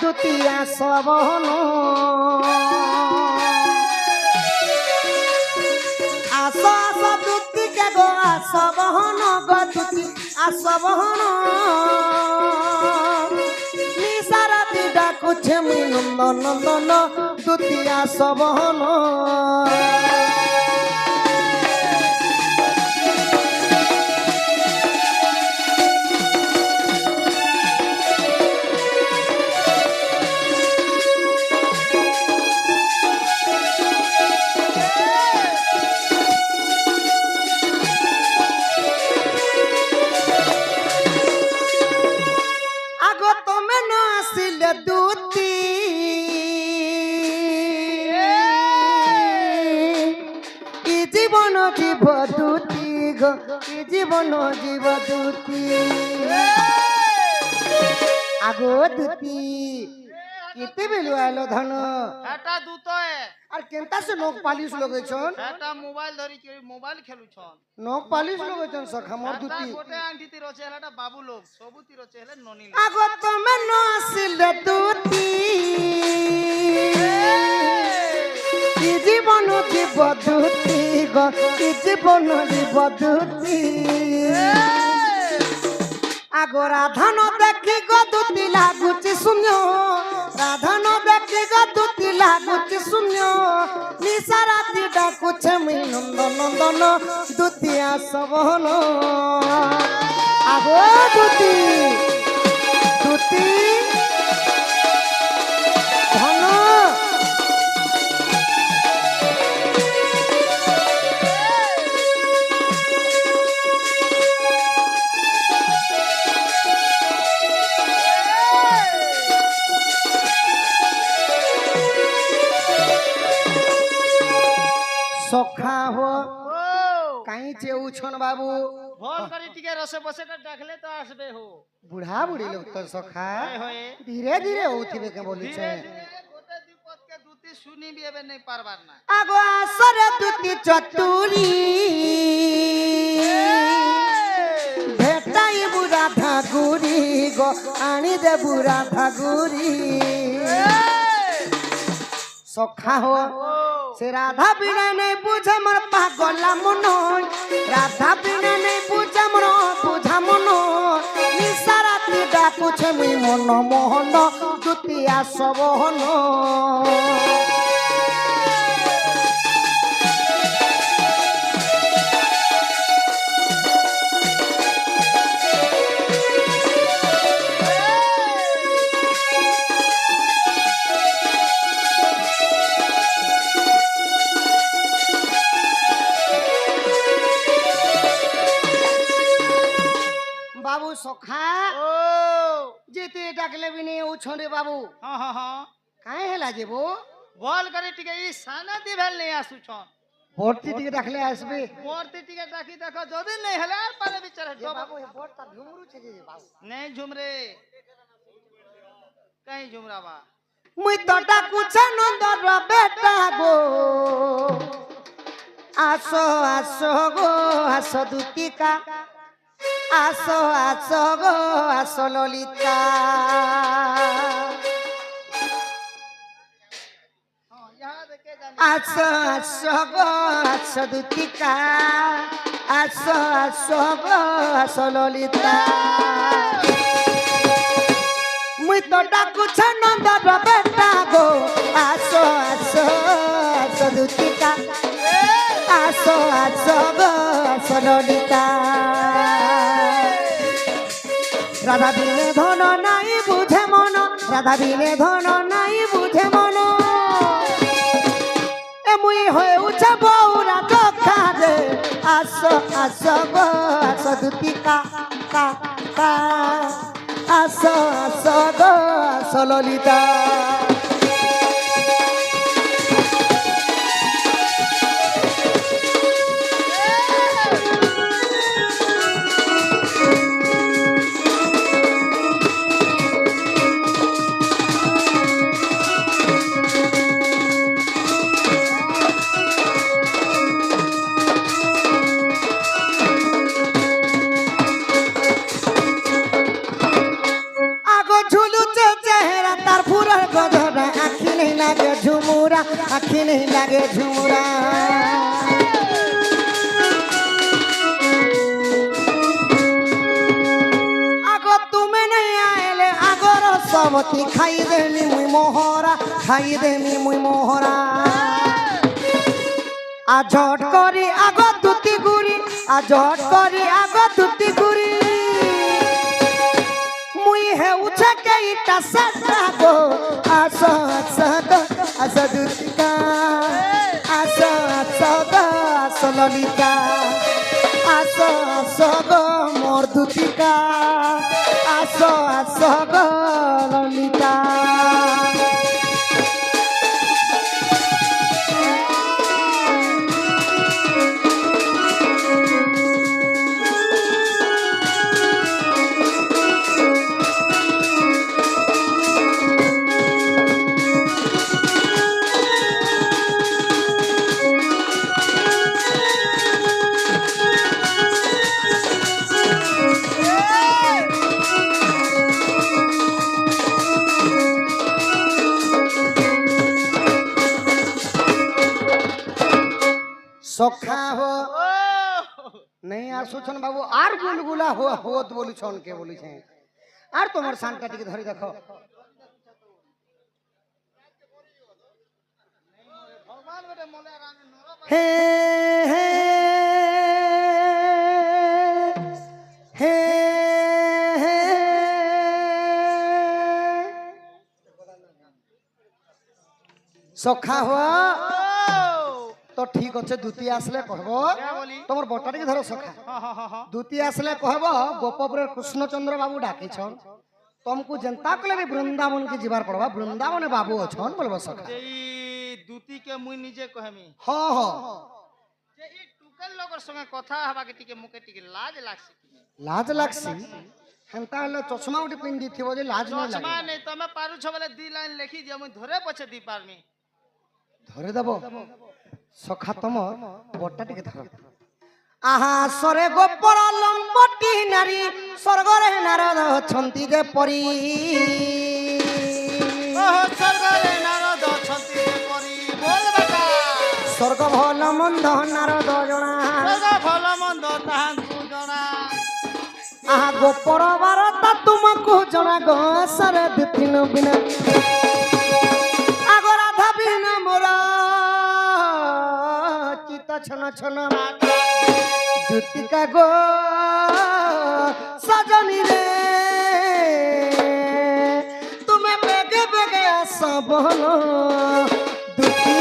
দুতিয়া সবহন আস আস দুতিকে গো আসবহন গো দুতি আসবহন নিসারাতি ডাকুছে মুই নন্দন নন্দন দুতিয়া সবহন দুতি কি জীবন জীব দুতি গো কি জীবন জীব দুতি আগো দুতি কেতে বেলু আলো ধন এটা দুতয়ে আর কেনতা সে নখ পালিশ লগাইছন এটা মোবাইল ধরি কি মোবাইল খেলুছন নখ পালিশ লগাইছন সখা মোর দুতি গোটে আংটি রচে এটা বাবু লোক সবুতি রচে হলে ননি লোক আগো তুমি ন আসিলে দুতি কি জীবন জীব দুতি গো কি জীবন জীব দুতি আগো রাধান দেখি গো দুতি লাগুছি শূন্য রাধান দেখি গো দুতি লাগুছি শূন্য নিসারাতি ডাকুছে মুই নন্দন নন্দন দুতি আসবহন আগো দুতি দুতি ধন সখা হো কাই চেউছন বাবু ভল করে টিকে রসে বসে ডাকলে তো আসবে হো বুড়া বুড়ি লোক তো সখা হয়ে ধীরে ধীরে উঠিবে কে বলিছে গোটে বিপদ কে দুতি শুনিবি এবে নাই পারবার না আগো আসরে দুতি চতুরি ভেটাই বুড়া ঠাকুরি গো আনি দে বুড়া ঠাকুরি সখা হো সে রাধা বিনা নেই বুঝে মোর পাগলা মন রাধা বিনা নেই বুঝে মোর বুঝা মন নিসারাতি ডাকুছে মুই মন মোহন দুতি আসবহন বাবু সখা ও যেতে ডাকলে বিনে উছরে বাবু হ্যাঁ হ্যাঁ হ্যাঁ কাই হেলা যেবো ভল করে টিকে ই সানা দিবেল নেই আসুছন ভর্তি দিকে ডাকলে আসবে মূর্তি টিকে ডাকি দেখো যদি নেই হলে আর পারে বিচারে বাবু এ ভর্তা ঝুমরুছে যে বাবু নেই ঝুমরে কাই ঝুমরাবা মুই তো ডাকুছে নন্দর বেটা গো আসো আসো গো আসো দুতিকা আসো আসো গো আসো ললিতা আসো আসো গো আসো দুতিকা আসো আসো গো আসো ললিতা মুই তো ডাকুছে নন্দর বেটা গো আসো আসো আসো দুতিকা আসো আসো গো আসো ললিতা রাধা বিনে ধন নাই বুঝে মন রাধা বিনে ধন নাই বুঝে মন এ মুই হয়ে উঠে বউরা চোখা দে আসো আসো গো আসো দুতিকা কা কা আসো আসো গো আসো ললিতা लागे झुमुरा आखी नहीं लागे झुमुरा आगो तुम्हें नहीं आएले आगोर सबती खाई देमी मुई मोहरा खाई देमी मुई मोहरा आ झट करी आगो दुती गुरी आ झट करी आगो दुती गुरी मुई है उछा के इटा सटा गो आसो सद आस दुतिका आसो सद आस ललिता आसो गो मोर दुतिका आसो गो ललिता सखा हो नहीं आसुछन बाबू आर गुलगुला हो होत बोली छन के बोली छे आर तोमर शानटा टिके धरि देखो भगवान बेटे मोले रानी नरो हे हे हे हे सखा हो तो ठीक अच्छे द्वितीय आसले कहबो क्या बोली तमर बटा टिके धरो सखा हाँ द्वितीय आसले कहबो गोपपुर कृष्णचंद्र बाबू डाके छन तुमको जनता कले भी वृंदावन के जीवार पड़वा वृंदावन बाबू अछन बोलबो सखा जे ई दूती के मुई निजे कहमी हां हां जे ई टुकल लोगर संगे कथा हवा के टिके मुके टिके लाज लागसी हेंता हले चश्मा उठी पिंदी थिबो जे लाज नहीं चश्मा लागे नहीं तमे पारू छ बोले दी लाइन लिखी जे मुई धरे पछे दी पारमी धरे दबो सखा तम बटा टिके धर आहा सरे गोपर लंबटी नारी स्वर्गरे नारद छंती जे परी ओहो स्वर्गरे नारद छंती जे परी बोल बेटा स्वर्ग भल मंद नारद जणा स्वर्ग भल मंद ताहांकु जणा आहा गोपर बारता तुमको जणा गो शरद तीन बिना आगो राधा बिना मोरा चित छन छन ज्योतिका गो सजनी रे तुम्हें बेगे बेगे आस बहलो दुती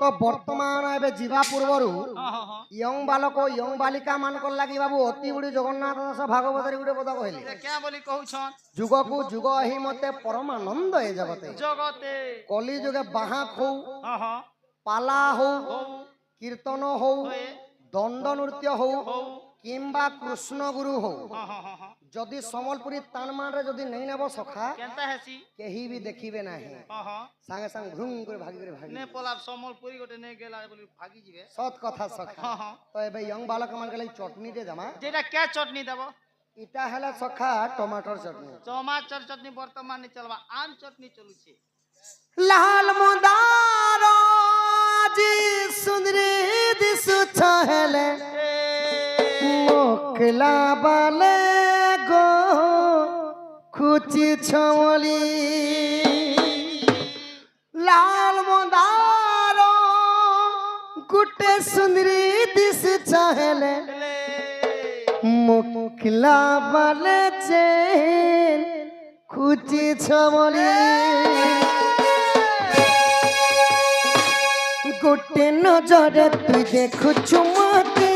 तो वर्तमान एबे जीवा पूर्वरु यंग बालक यंग बालिका मानकर लागि बाबू अति गुडी जगन्नाथ दास भागवत रे गुडे बदा कहले ये क्या बोली कहू छन जुग को जुग ही मते परमानंद ए जगते जगते कली जुगे बाहा खौ हां पाला हो हो कीर्तन हो होए दंड नृत्य हो हो किंबा कृष्ण गुरु हो हां जदि समलपुरी तानमान रे जदि नहीं नेबो सखा केनता हेसी केही भी देखिबे नाही हां संगे संग घुम कर भागी कर भागी ने पलाप समलपुरी गोटे ने गेला बोली भागी जिवे सत कथा सखा हां तो एबे यंग बालक मान के लागि चटनी दे जमा जेटा क्या चटनी देबो इटा हला सखा टमाटर चटनी टमाटर चटनी वर्तमान नहीं चलवा आम चटनी चलू छे लाल मुदारो जी सुंदरी दिसु छहले मोकला बाले गो खुची छमली लाल मुदारो गुटे सुंदरी दिसु छहले मोकला बाले चेन खुची छमली गोटे नजर तु देखुछु मते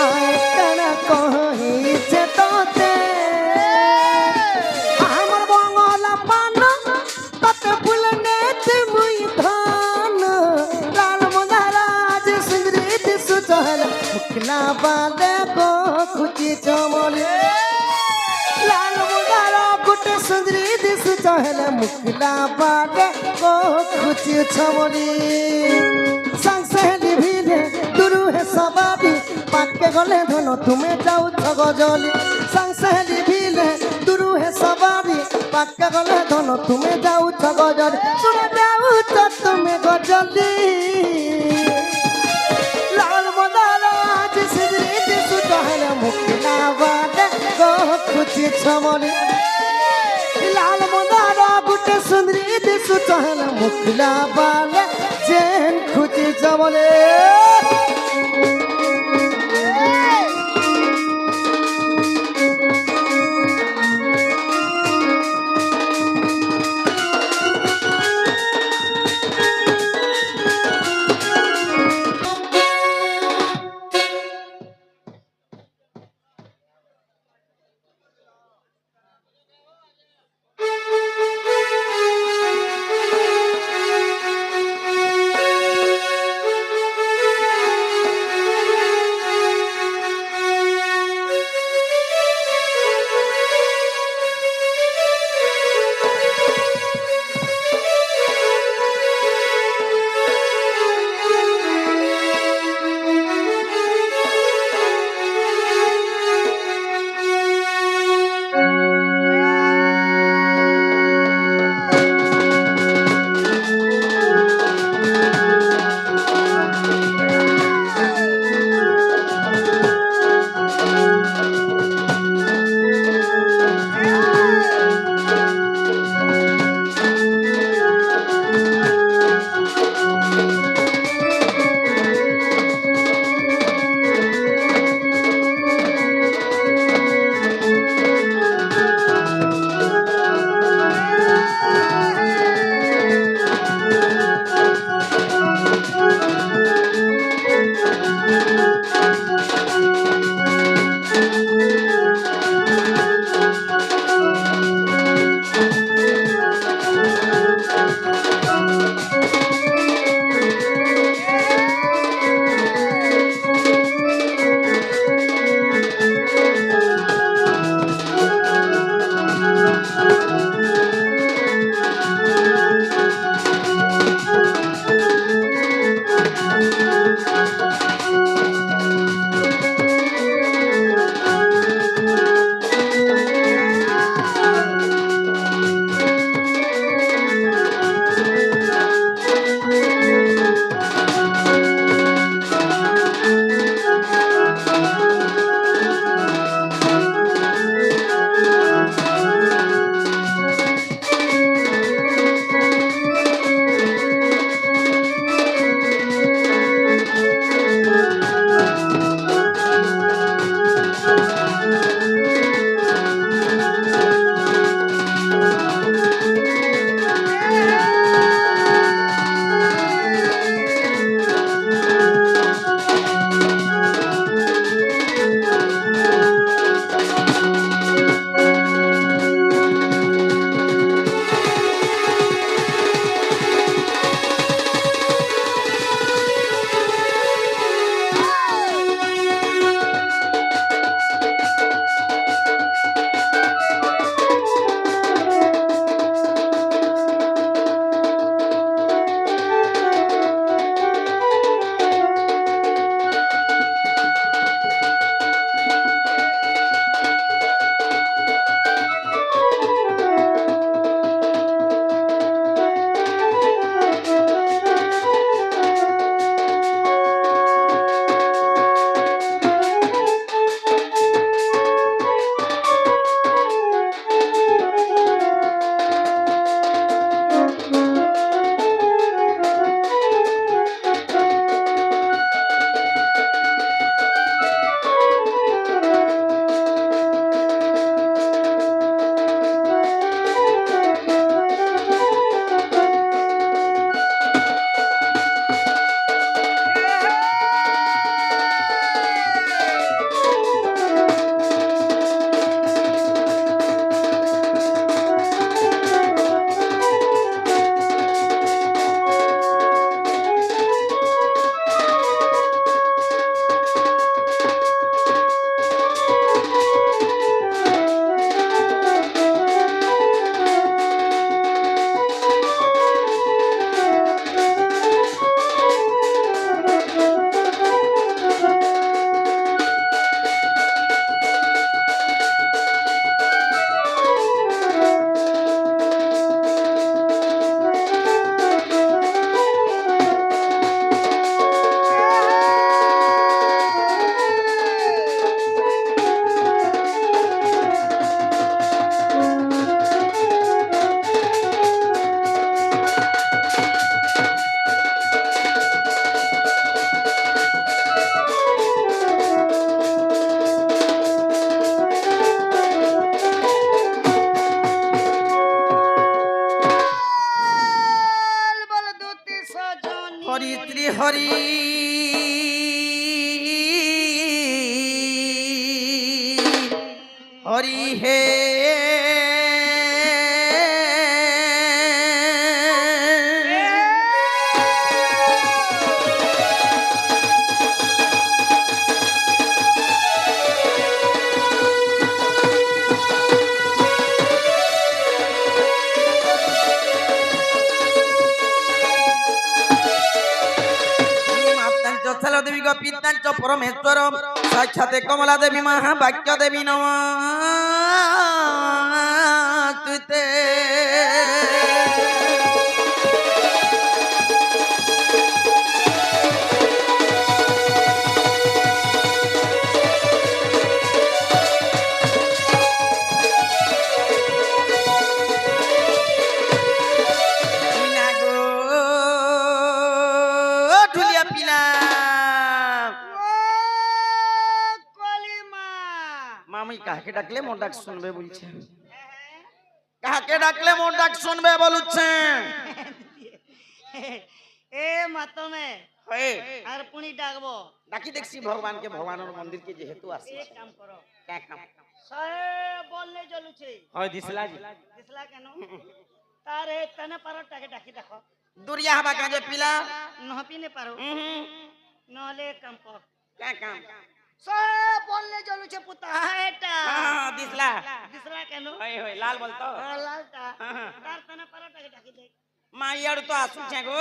आतना कहि से तोते हमर बंगला पान तत फुलने ते मुई धान लाल महाराज सुंदरी दिसु चहल मुखला बाले को खुची चमले लाल मुदारा गुटे सुंदरी दिसु चहले मुखला बाटे को खुची छमली संग सहेली भिले दुरु है सबाबी पाके गले धनो तुम्हें जाऊ गजली संग सहेली भिले दुरु है सबाबी पाके गले धनो तुम्हें जाऊ गजली तुम्हें जाऊ तो तुम्हें गजली लाल मदारा आज सिदरी दिसु चहले मुखला बाटे को खुची छमली लाल मदारा गुटे सुंदरी दिसु चहले मुखला बाले जेन खुची छमली ধরি হরি হে দেবী গো পিতাঞ্চ পরমেশ্বর সাক্ষাতে কমলা দেবী মহাবাক্য দেবী নমস্তুতে মামি কাকে ডাকলে মোর ডাক শুনবে বলছে কাকে ডাকলে মোর ডাক শুনবে বলছে এ মাতমে আর পুনি ডাকবো ডাকি দেখছি ভগবানকে ভগবানের মন্দিরকে যেহেতু আসছে এক কাম করো কে কাম সাহেব বললে চলুছে হয় দিছলা দিছলা কেন তারে তনে পারটাকে ডাকি দেখো দুরিয়া হবা কাজে পিলা নহপিনে পারো নহলে কাম কর কে কাম সাহেব বললে চলুছে পুতা এটা দিছলা দিছলা কেন হয় হয় লাল বলতো লালটা তার তনে পারটাকে ডাকি দে মা ইয়ার তো আসুছে গো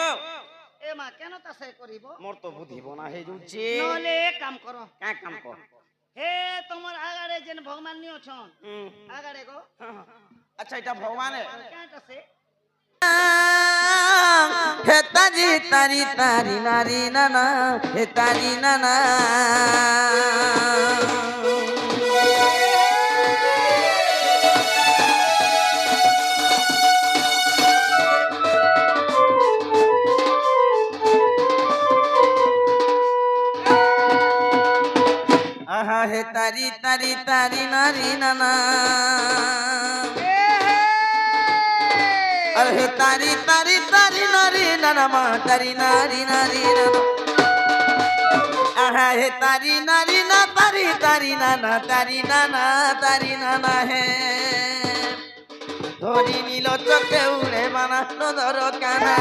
এ মা কেন তাসে করিব মোর তো বুঝিব না হে জুলছে নহলে কাম করো কে কাম কর হে তোমার আগারে যেন ভগবান নি অছন আগারে গো আচ্ছা এটা ভগবানের কেন আছে হে তাজি তারি তারি নারি নানা হে তারি নানা আহা হে তারি তারি তারি নারি নানা अरे तारी तारी तारी नारी नाना मा तारी नारी नारी नाना आहा हे तारी नारी ना तारी तारी नाना तारी नाना तारी नाना है धोरी नीलो चोखे उड़े बाना नदरो काना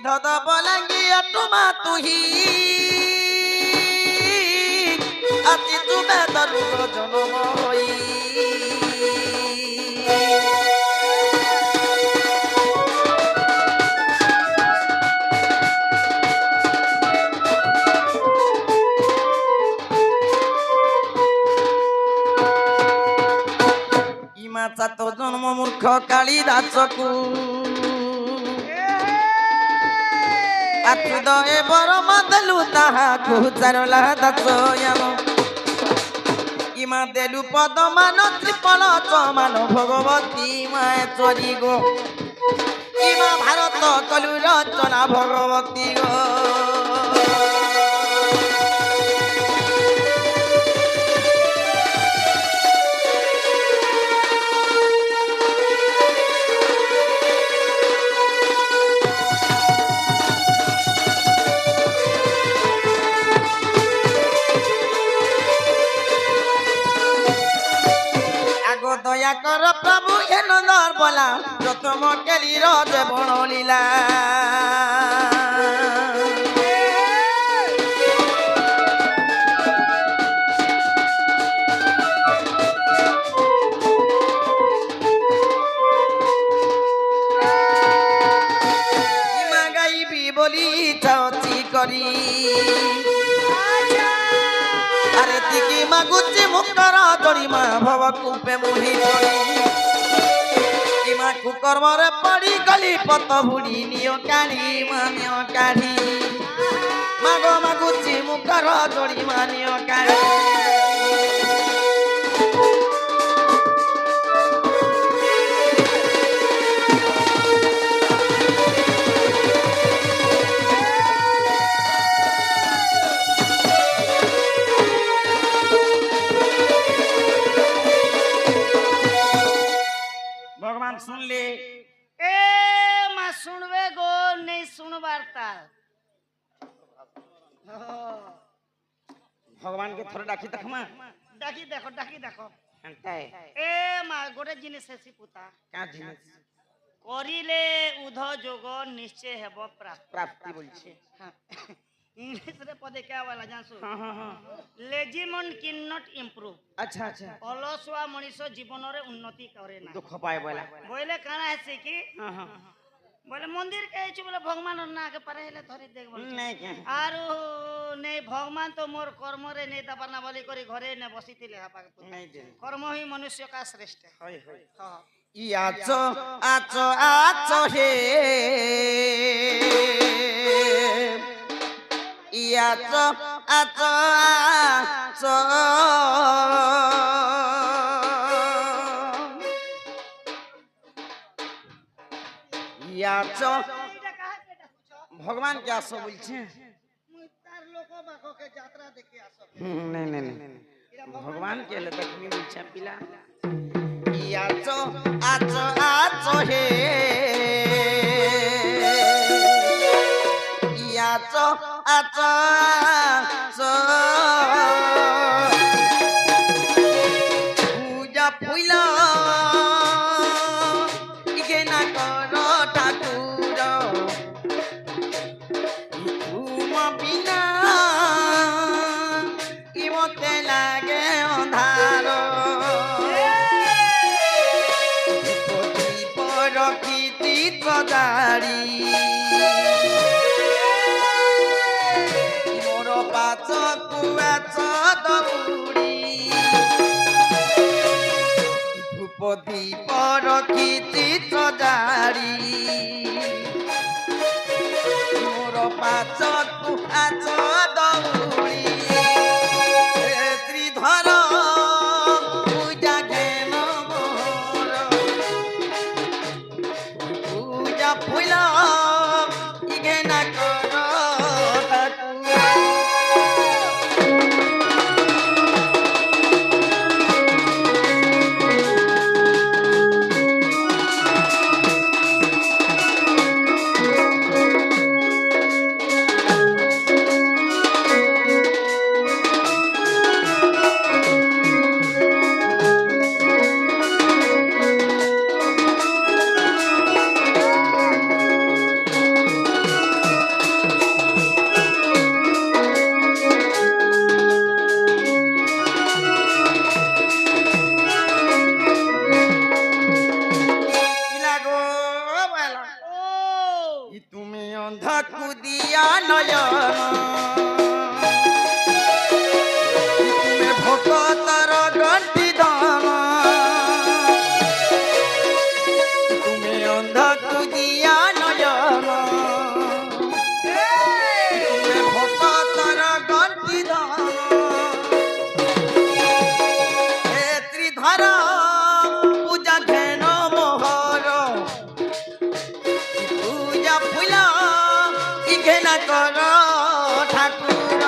ধদ বলাঙ্গি তোমা তুহি আতি তুমি তরু জনম হই ইমাচা তো জন্ম মূর্খ কালিদাসকু আত্মদয়ে বড় মাদলু তাহা কুচারলা দাসয়াম ইমা দেলু পদমান ত্রিপল চমান ভগবতী মায় চরি গো ইমা ভারত কলু রচনা ভগবতী গো দয়া কর প্রভু এ নন্দর বলা প্রথম কেলির যে বনলীলা ইমা গাইবি বলি চাওচি করি আরে তিকি মাগুচি মুক্তর জড়িমা ভব কূপে মুহি পড়ি ইমা কুকর্মরে পড়ি গলি পত ভুড়ি নিও কাঢ়ি মানিও কাঢ়ি মাগ মাগুচি মুক্তর জড়িমা নিও কাঢ়ি এ মা শুনবে গো নেই শুনবার তার ভগবানকে থরে ডাকি দেখ মা ডাকি দেখো এন্তাই এ মা গোটে জিনিস হেসি পুতা কা জিনিস করিলে উধ যোগ নিশ্চয় হেব প্রাপ্তি প্রাপ্তি বলছে ইংলিশ রে পদে কে বলা জানছো হ্যাঁ হ্যাঁ হ্যাঁ লেজি মন কিন নট ইমপ্রুভ আচ্ছা আচ্ছা অলসুয়া মଣିষ জীবନରେ উন্নতি করে না দুঃখ পায় বলা বইলে কানা আছে কি হ্যাঁ হ্যাঁ বলে মন্দির কে আইছি বলে ভগবান না আগে পারে হেলে ধরি দেখ বলছে নাই কে আর নেই ভগবান তো মোর কর্মরে নেই দাবার না বলি করি ঘরে নে বসিতিলে হাপাকে নাই দে কর্ম হি মনুষ্য কা শ্রেষ্ঠ হয় হয় হ্যাঁ ইয়াচো আচো আচো হে ইয়াচো আচো আচো ইয়াচো এইটা কাহা কে ডাকুছো ভগবান কে আসো বলছে মুই তার লোক বাককে যাত্রা দেখে আসো নাই নাই নাই ভগবান के ले देखनी बोलछा पिला याचो आचो आचो हे याचो आचो आचो पूजा फुला इके ना करो ठाकुर तुम बिना মতে লাগে অন্ধার প্রদীপ রখিতি দাড়ি মোর পাচ কুয়াচ দৌড়ি ধূপ দীপ রখিতি দাড়ি মোর পাচ কুয়াচ দৌড়ি ধর পূজা জ্ঞান মোর পূজা ফুল ইঘেনা কর তুমি অন্ধকু দিয়া নয়ন তুমি ভকতর গন্টি ধন তুমি অন্ধকু দিয়া নয়ন তুমি ভকতর গন্টি ধন হে ত্রিধর পূজা ধ্যান মোহর পূজা ফুল ইঘেনা কর ঠাকুর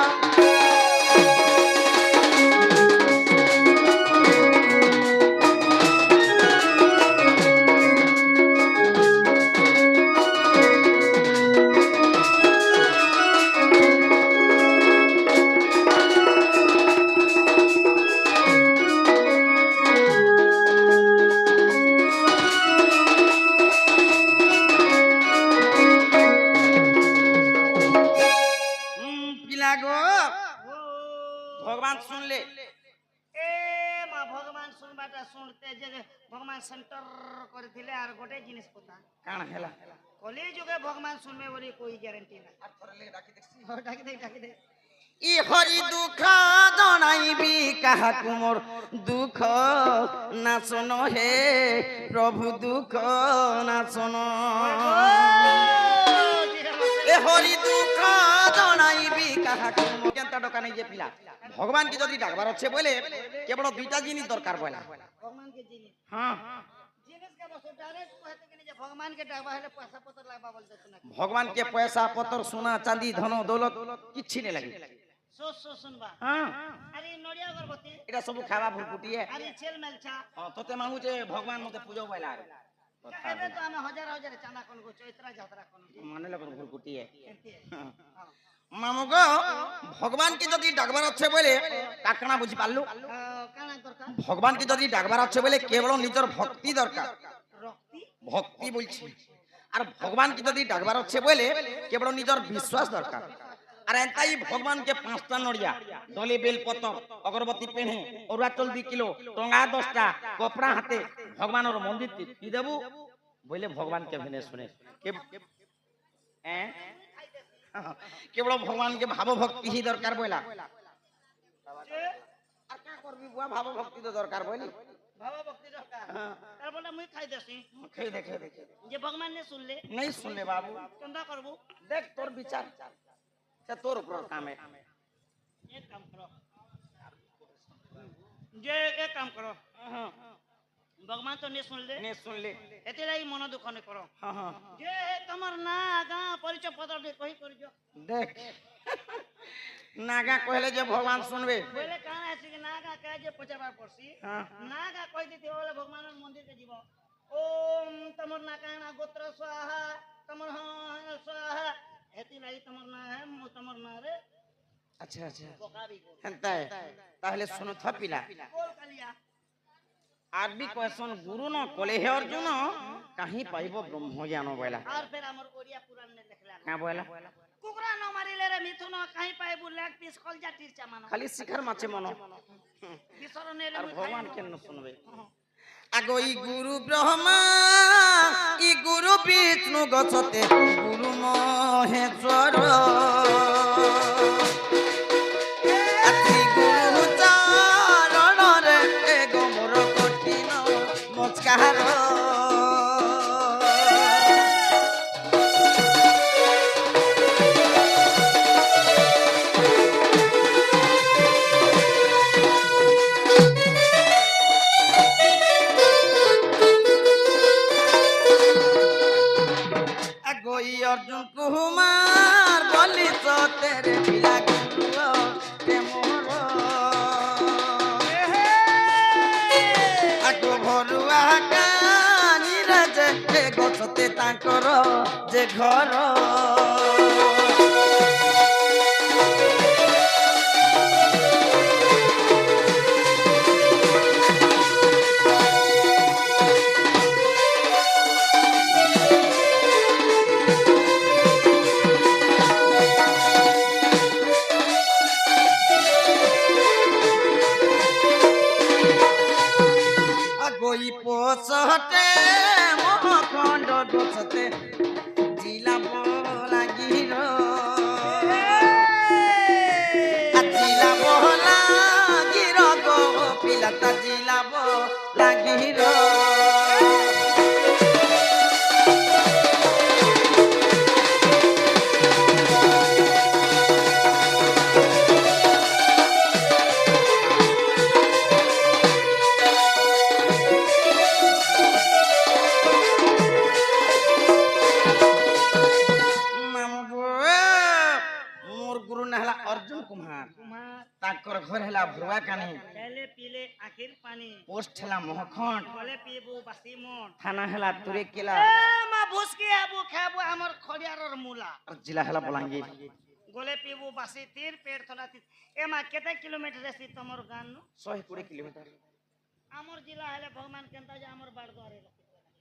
পিলা গো ভগবান শুনলে এ মা ভগবান শুনবাটা শুনতে যে ভগবান সেন্টার করেছিলে আর গোটে জিনিস কথা কাণ হেলা কলি যুগে ভগবান শুনবে বলি কই গ্যারান্টি না ডাকি দে ই হরি দুঃখ জনাইবি কাহাকু মোর দুঃখ না শোন হে প্রভু দুঃখ না শোন এ হরি দুঃখ জনাইবি কাহাকু মোর কেনতা ডকা নাই যে পিলা ভগবান কি যদি ডাকবার আছে বলে কেবল দুইটা জিনিস দরকার বলা ভগবান के জিনিস হ্যাঁ জিনিস का बस डायरेक्ट कहते कि जे भगवान के डाकबा हेले पैसा पत्र लागबा बोलते सुना भगवान के पैसा पत्र सोना चांदी धन दौलत किछि नहीं लगे सो सुनबा हाँ अरे नडिया गर्भवती এটা সব খাওয়া ভুলকুটিয়ে अरे छेल मेलछा তোতে মাঙ্গু যে ভগবান মতে পূজা বইলা ଏବେ ତ ଆମେ ହଜାର ହଜାର ଚାନ୍ଦା କଣ କରୁ ଚୈତ୍ରା ଯାତ୍ରା କଣ ମାନେ ଲୋକ ଗୋଟିଏ ଏମିତି ମାମୁଗ ভগবান কি যদি ডাকবার আছে বলে কাকনা বুঝি পারলু কাଣା দরকার ভগবান কি যদি ডাকবার আছে বলে কেবল নিজের ভক্তি দরকার রক্তি ভক্তি বলছি আর ভগবান কি যদি ডাকবার আছে বলে কেবল নিজের বিশ্বাস দরকার আর এটাই ভগবান কে 5টা নড়িয়া দলে বেল পতর অগরবতী পেনে অরুয়া চল 2 কিলো টঙ্গা 10টা কপড়া হাতে ভগবানের মন্দির কি দেবু বলে ভগবান কে ভিনে শুনে কেবল ভগবান কে ভাব ভক্তি হি দরকার বইলা আর কা করবি বুয়া ভাব ভক্তি তো দরকার বইলি ভাব ভক্তি দরকার তার বলে মুই খাই দেছি খেয়ে দেখে যে ভগবান নে শুনলে नहीं सुनले बाबू কেনটা করব देख तोर विचार से तोर ऊपर काम है एक काम करो जे एक काम करो भगवान तो ने सुन ले नहीं सुन ले एते लाई मन दुख ने करो हां हां जे तमर ना गा परिचय पत्र दे कहि करजो देख नागा कहले जे भगवान सुनबे बोले कान आसी कि नागा कहे जे पचाबार पड़सी हां नागा कहि देते बोले भगवान मंदिर के जीव ओम तमर ना काना गोत्र स्वाहा तमर हां स्वाहा एते लाई तमर ना है तमर ना रे अच्छा अच्छा बोकाबी हंता है ताहले सुनो थपिला बोल कालिया आदमी क्वेश्चन गुरु न कोले हे अर्जुन कहीं पाइबो ब्रह्म ज्ञान बोला और फिर हमर ओडिया पुराण में लिखला का बोला कुकरा न मारिले रे मिथुन कहीं पाइबो लेग पीस कलजा टीरचा मानो खाली शिखर माचे मनो बिसर ने ले और भगवान के न सुनबे आगो ई गुरु ब्रह्मा ई गुरु विष्णु गछते गुरु महेश्वर अति गुरु चरण रे गमर कठिन नमस्कार अर्जुन कुमार बोली तो तेरे पिला गुरु ते मोर आगो भरुआ कानी रे गछते तांकर जे घर गोई पोसते मोहखंड दोसते जिला बोला गिरो जिला बोला गिरो गो पिलाता जिला बोला गिरो अर्जुन कुमार ताकर घर हला भरुआ कानी पहले पीले आखिर पानी पोस्ट हला मोहखंड बोले पीबू बासी मोन थाना हला तुरे केला ए मा भुसकी आबू खाबू हमर खड़ियारर मूला जिला हला बलांगीर गोले पीबू बासी तीर पेड़ थोड़ा तीर ए मा केते किलोमीटर रेसी तमर गान 120 किलोमीटर हमर जिला हले भगवान केनता जे हमर बारद्वारे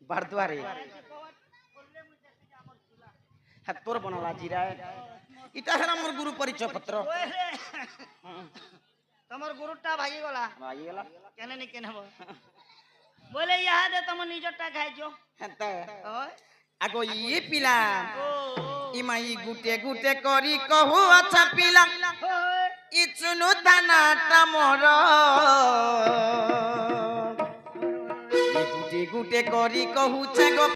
बारद्वारे बोलले मु देखि जे हमर जिला हा तोर बनला जिरा इटा हला मोर गुरु परिचय पत्र तमर गुरुटा भागी गला भाई गेला केने नि केने हो बोले यहाँ दे तम निजटा खाइ जो हता ओय आगो ये पिला ओ ई माई गुटे गुटे करी कहू अच्छा पिला ई चुनु दानाटा मोर ई गुटे गुटे करी कहू छे गो